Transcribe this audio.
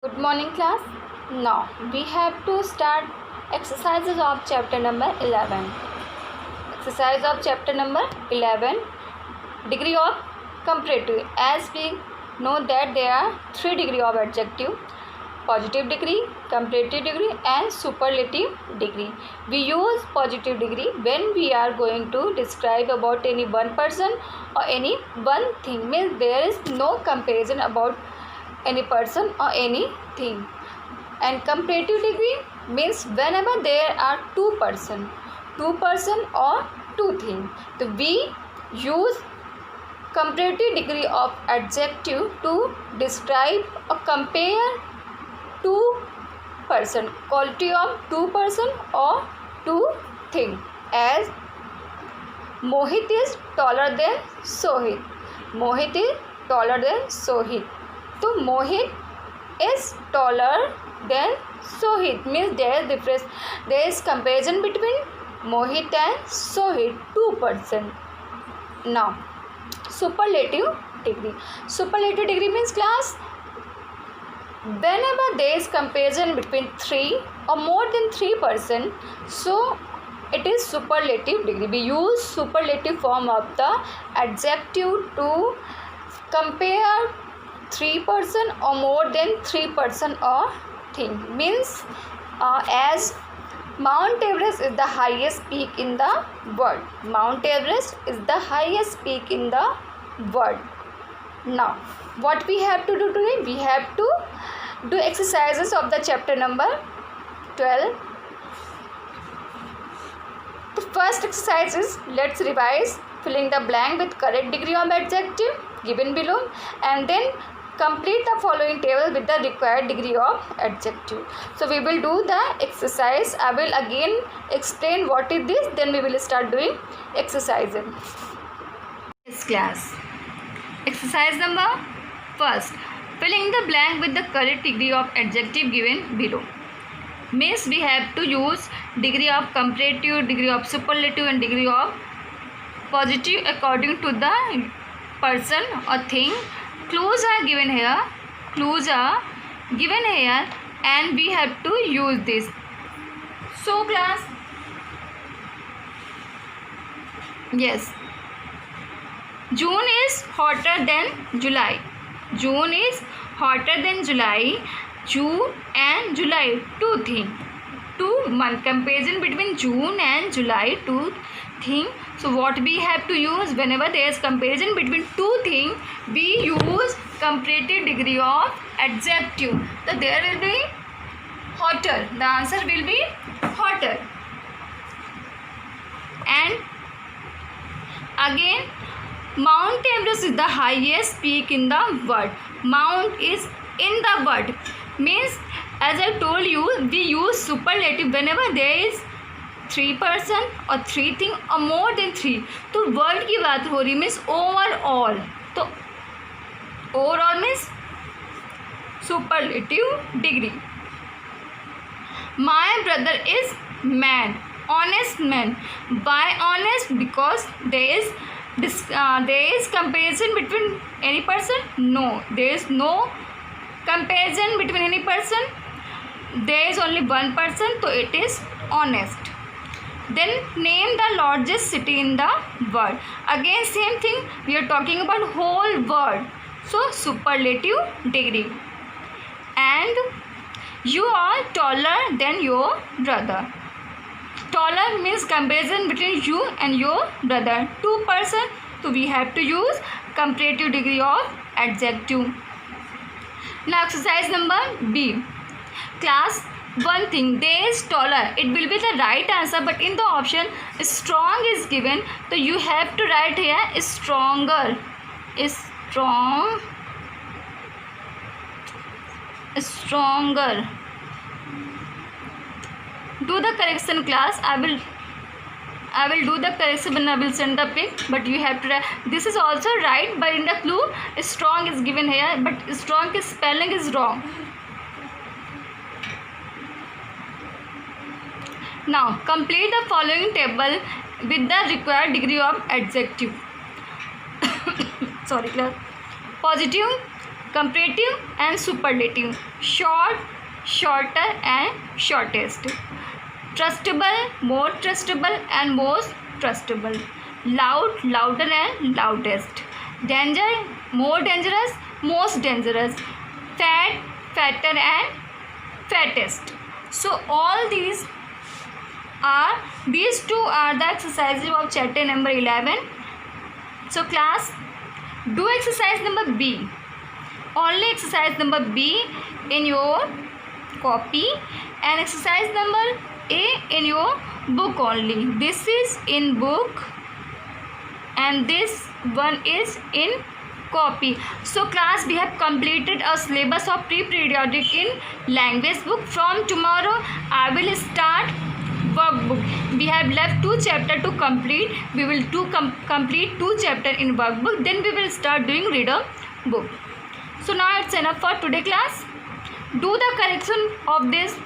Good morning class. Now we have to start exercises of chapter number 11. Exercise of chapter number 11, degree of comparative. As we know that there are 3 degree of adjective: positive degree, comparative degree and superlative degree. We use positive degree when we are going to describe about any one person or any one thing, means there is no comparison about any person or anything. And comparative degree means whenever there are two person or two things, so we use comparative degree of adjective to describe or compare two person, quality of two person or two thing. As Mohit is taller than Sohit. Mohit is taller than Sohit. So Mohit is taller than Sohit, means there is difference. There is comparison between Mohit and Sohit, 2%. Now superlative degree. Superlative degree means class whenever there is comparison between 3 or more than 3%, so it is superlative degree. We use superlative form of the adjective to compare 3% or more than 3% or thing. Means as Mount Everest is the highest peak in the world. Mount Everest is the highest peak in the world. Now what we have to do today? We have to do exercises of the chapter number 12. The first exercise is, let's revise, filling the blank with correct degree of adjective given below, and then complete the following table with the required degree of adjective. So we will do the exercise. I will again explain what is this, then we will start doing exercises. Yes class. Exercise number first, filling the blank with the correct degree of adjective given below. Means we have to use degree of comparative, degree of superlative and degree of positive according to the person or thing. Clues are given here. Clues are given here and we have to use this. So class, yes, June is hotter than July. June is hotter than July. June and July, two things. 2 month comparison between June and July, two thing. So what we have to use whenever there is comparison between two things, we use comparative degree of adjective. So there will be hotter. The answer will be hotter. And again, Mount Everest is the highest peak in the world. Mount is in the world. Means as I told you, we use superlative whenever there is 3% or 3 thing or more than 3. तो world की बात हो रही means overall. तो overall means superlative degree. My brother is man, honest man. Why honest? Because there is comparison between any person? No, there is no comparison between any person. There is only one person, so it is honest. Then name the largest city in the world. Again same thing, we are talking about whole world, so superlative degree. And you are taller than your brother. Taller means comparison between you and your brother, 2%, so we have to use comparative degree of adjective. Now exercise number B. Class, one thing, there is taller, it will be the right answer, but in the option strong is given, so you have to write here stronger. Stronger. Do the correction class. I will do the correction when I will send the pic, but you have to write. This is also right, but in the clue strong is given here, but strong spelling is wrong. Now complete the following table with the required degree of adjective. Sorry class. Positive, comparative and superlative, short, shorter and shortest, trustable, more trustable and most trustable, loud, louder and loudest, danger, more dangerous, most dangerous, fat, fatter and fattest. So all these two are the exercises of chapter number 11. So class, do exercise number B. Only exercise number B in your copy and exercise number A in your book only. This is in book and this one is in copy. So class, we have completed a syllabus of pre-periodic in language book. From tomorrow I will start workbook. We have left 2 chapters to complete. We will complete 2 chapters in workbook. Then we will start doing reader book. So now it's enough for today class. Do the correction of this